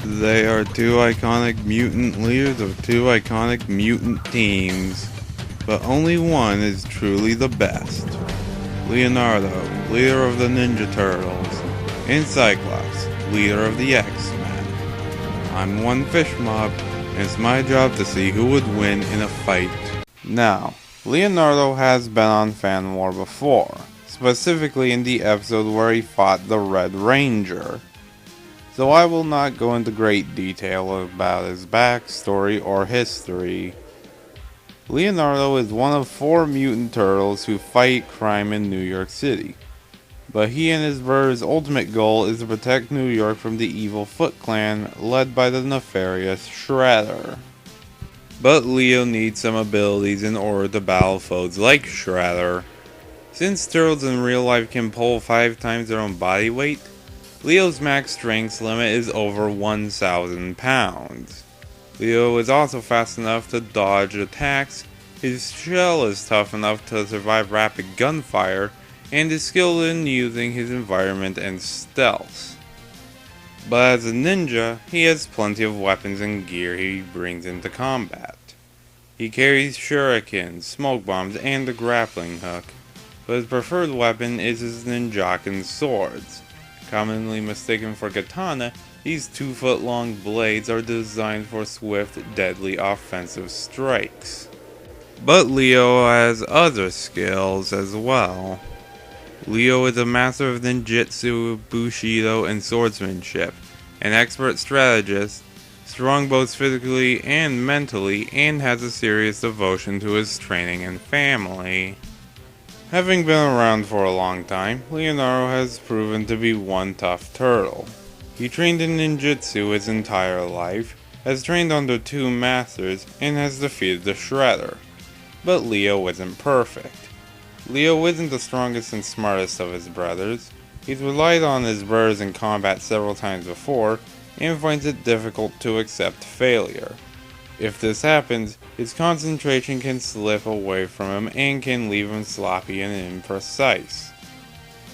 They are two iconic mutant leaders of two iconic mutant teams, but only one is truly the best. Leonardo, leader of the Ninja Turtles, and Cyclops, leader of the X-Men. I'm one fish mob, and it's my job to see who would win in a fight. Now, Leonardo has been on Fan War before, specifically in the episode where he fought the Red Ranger. So I will not go into great detail about his backstory or history. Leonardo is one of 4 mutant turtles who fight crime in New York City. But he and his brother's ultimate goal is to protect New York from the evil Foot Clan led by the nefarious Shredder. But Leo needs some abilities in order to battle foes like Shredder. Since turtles in real life can pull 5 times their own body weight, Leo's max strength limit is over 1,000 pounds. Leo is also fast enough to dodge attacks, his shell is tough enough to survive rapid gunfire, and is skilled in using his environment and stealth. But as a ninja, he has plenty of weapons and gear he brings into combat. He carries shurikens, smoke bombs, and a grappling hook, but his preferred weapon is his ninjakin swords. Commonly mistaken for katana, these 2-foot-long blades are designed for swift, deadly offensive strikes. But Leo has other skills as well. Leo is a master of ninjutsu, bushido, and swordsmanship, an expert strategist, strong both physically and mentally, and has a serious devotion to his training and family. Having been around for a long time, Leonardo has proven to be one tough turtle. He trained in ninjutsu his entire life, has trained under 2 masters, and has defeated the Shredder. But Leo isn't perfect. Leo isn't the strongest and smartest of his brothers. He's relied on his brothers in combat several times before, and finds it difficult to accept failure. If this happens, his concentration can slip away from him and can leave him sloppy and imprecise.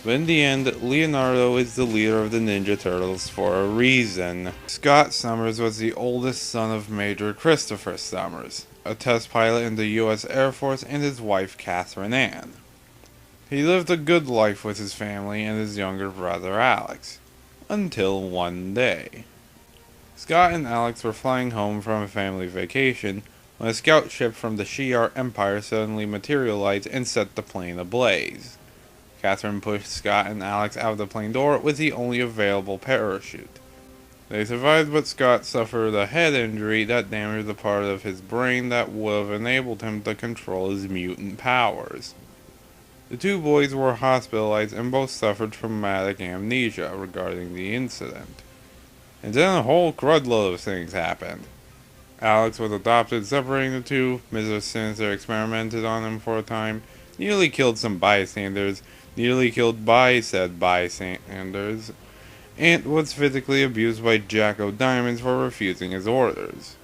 But in the end, Leonardo is the leader of the Ninja Turtles for a reason. Scott Summers was the oldest son of Major Christopher Summers, a test pilot in the U.S. Air Force, and his wife Catherine Ann. He lived a good life with his family and his younger brother Alex, until one day. Scott and Alex were flying home from a family vacation when a scout ship from the Shi'ar Empire suddenly materialized and set the plane ablaze. Catherine pushed Scott and Alex out of the plane door with the only available parachute. They survived, but Scott suffered a head injury that damaged the part of his brain that would have enabled him to control his mutant powers. The 2 boys were hospitalized and both suffered traumatic amnesia regarding the incident. And then a whole crudload of things happened. Alex was adopted, separating the 2. Mrs. Sinister experimented on him for a time, nearly killed some bystanders, nearly killed by said bystanders, and was physically abused by Jack O'Diamonds for refusing his orders.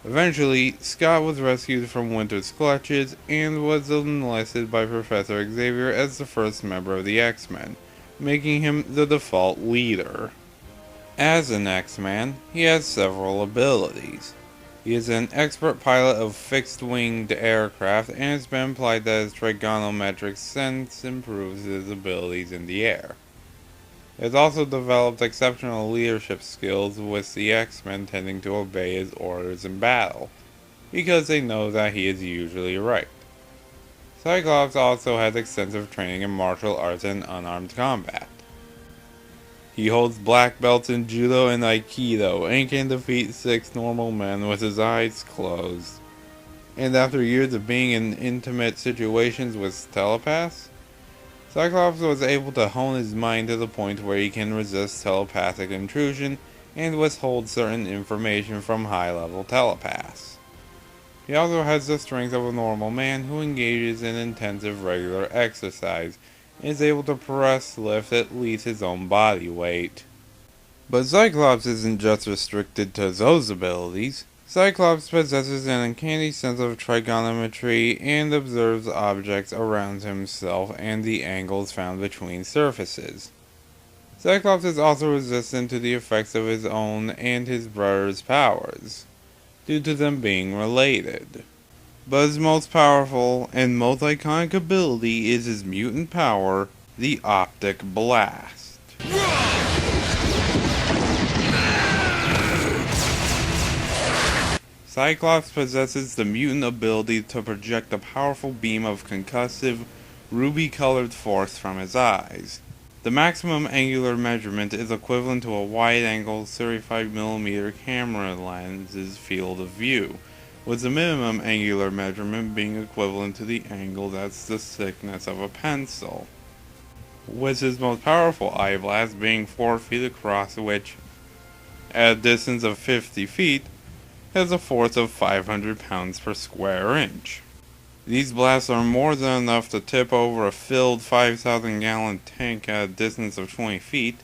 Eventually, Scott was rescued from Winter's clutches and was enlisted by Professor Xavier as the first member of the X-Men, making him the default leader. As an X-Man, he has several abilities. He is an expert pilot of fixed-winged aircraft and has been implied that his trigonometric sense improves his abilities in the air. He has also developed exceptional leadership skills, with the X-Men tending to obey his orders in battle, because they know that he is usually right. Cyclops also has extensive training in martial arts and unarmed combat. He holds black belts in Judo and Aikido, and can defeat 6 normal men with his eyes closed. And after years of being in intimate situations with telepaths, Cyclops was able to hone his mind to the point where he can resist telepathic intrusion and withhold certain information from high-level telepaths. He also has the strength of a normal man who engages in intensive regular exercise, and is able to press lift at least his own body weight. But Cyclops isn't just restricted to those abilities. Cyclops possesses an uncanny sense of trigonometry and observes objects around himself and the angles found between surfaces. Cyclops is also resistant to the effects of his own and his brother's powers, due to them being related. But his most powerful and most iconic ability is his mutant power, the Optic Blast. Cyclops possesses the mutant ability to project a powerful beam of concussive, ruby-colored force from his eyes. The maximum angular measurement is equivalent to a wide-angle 35mm camera lens's field of view, with the minimum angular measurement being equivalent to the angle that's the thickness of a pencil, with his most powerful eye blast being 4 feet across, which, at a distance of 50 feet, has a force of 500 pounds per square inch. These blasts are more than enough to tip over a filled 5,000-gallon tank at a distance of 20 feet,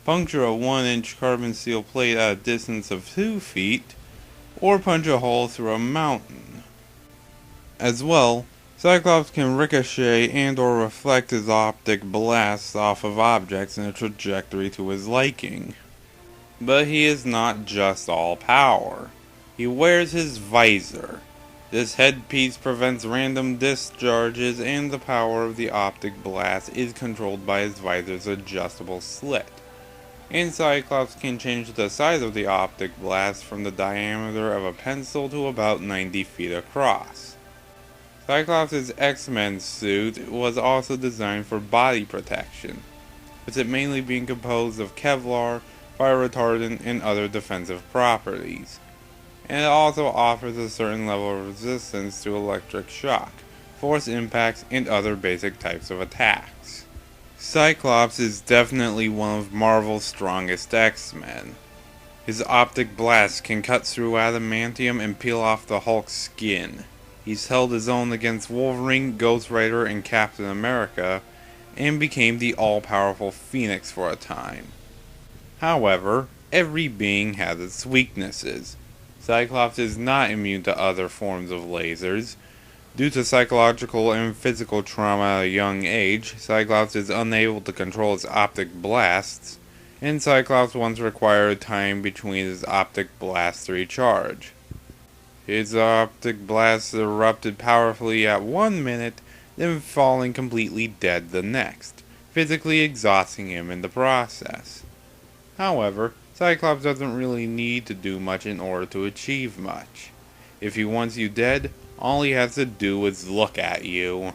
puncture a 1-inch carbon steel plate at a distance of 2 feet, or punch a hole through a mountain. As well, Cyclops can ricochet and or reflect his optic blasts off of objects in a trajectory to his liking. But he is not just all power. He wears his visor. This headpiece prevents random discharges, and the power of the optic blast is controlled by his visor's adjustable slit. And Cyclops can change the size of the optic blast from the diameter of a pencil to about 90 feet across. Cyclops' X-Men suit was also designed for body protection, with it mainly being composed of Kevlar, fire retardant, and other defensive properties. And it also offers a certain level of resistance to electric shock, force impacts, and other basic types of attacks. Cyclops is definitely one of Marvel's strongest X-Men. His optic blast can cut through adamantium and peel off the Hulk's skin. He's held his own against Wolverine, Ghost Rider, and Captain America, and became the all-powerful Phoenix for a time. However, every being has its weaknesses. Cyclops is not immune to other forms of lasers. Due to psychological and physical trauma at a young age, Cyclops is unable to control his optic blasts, and Cyclops once required time between his optic blasts to recharge. His optic blast erupted powerfully at 1 minute, then falling completely dead the next, physically exhausting him in the process. However, Cyclops doesn't really need to do much in order to achieve much. If he wants you dead, all he has to do is look at you.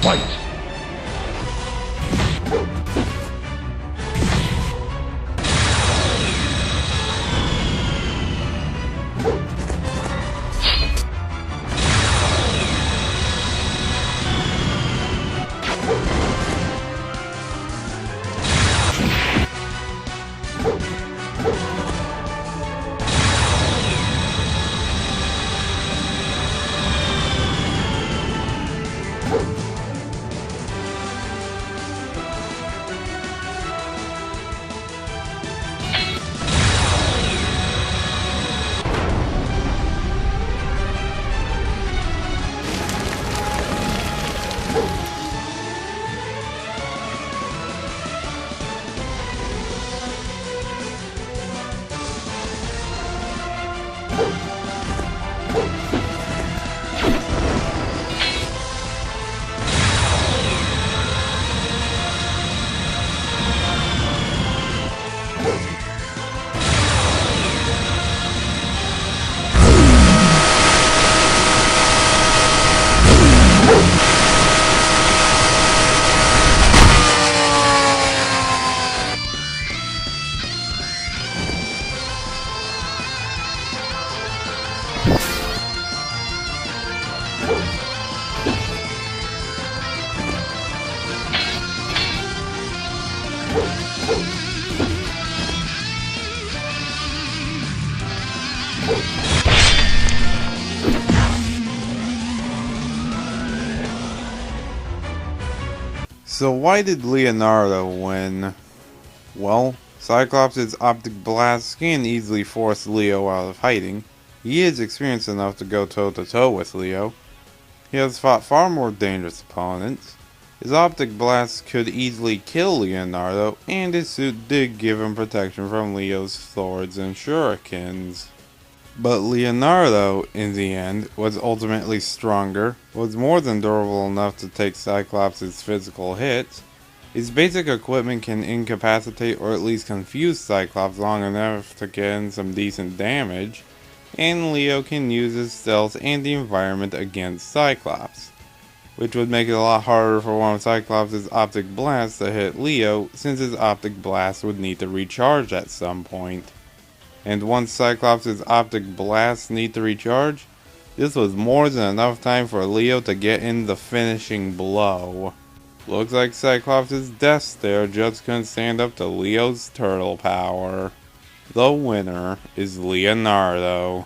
Fight! So why did Leonardo win? Well, Cyclops' Optic Blast can easily force Leo out of hiding. He is experienced enough to go toe-to-toe with Leo. He has fought far more dangerous opponents. His Optic Blast could easily kill Leonardo, and his suit did give him protection from Leo's swords and shurikens. But Leonardo, in the end, was ultimately stronger, was more than durable enough to take Cyclops' physical hits. His basic equipment can incapacitate or at least confuse Cyclops long enough to get in some decent damage, and Leo can use his stealth and the environment against Cyclops, which would make it a lot harder for one of Cyclops' Optic Blasts to hit Leo, since his Optic Blast would need to recharge at some point. And once Cyclops' Optic Blasts need to recharge, this was more than enough time for Leo to get in the finishing blow. Looks like Cyclops' death stare just couldn't stand up to Leo's turtle power. The winner is Leonardo.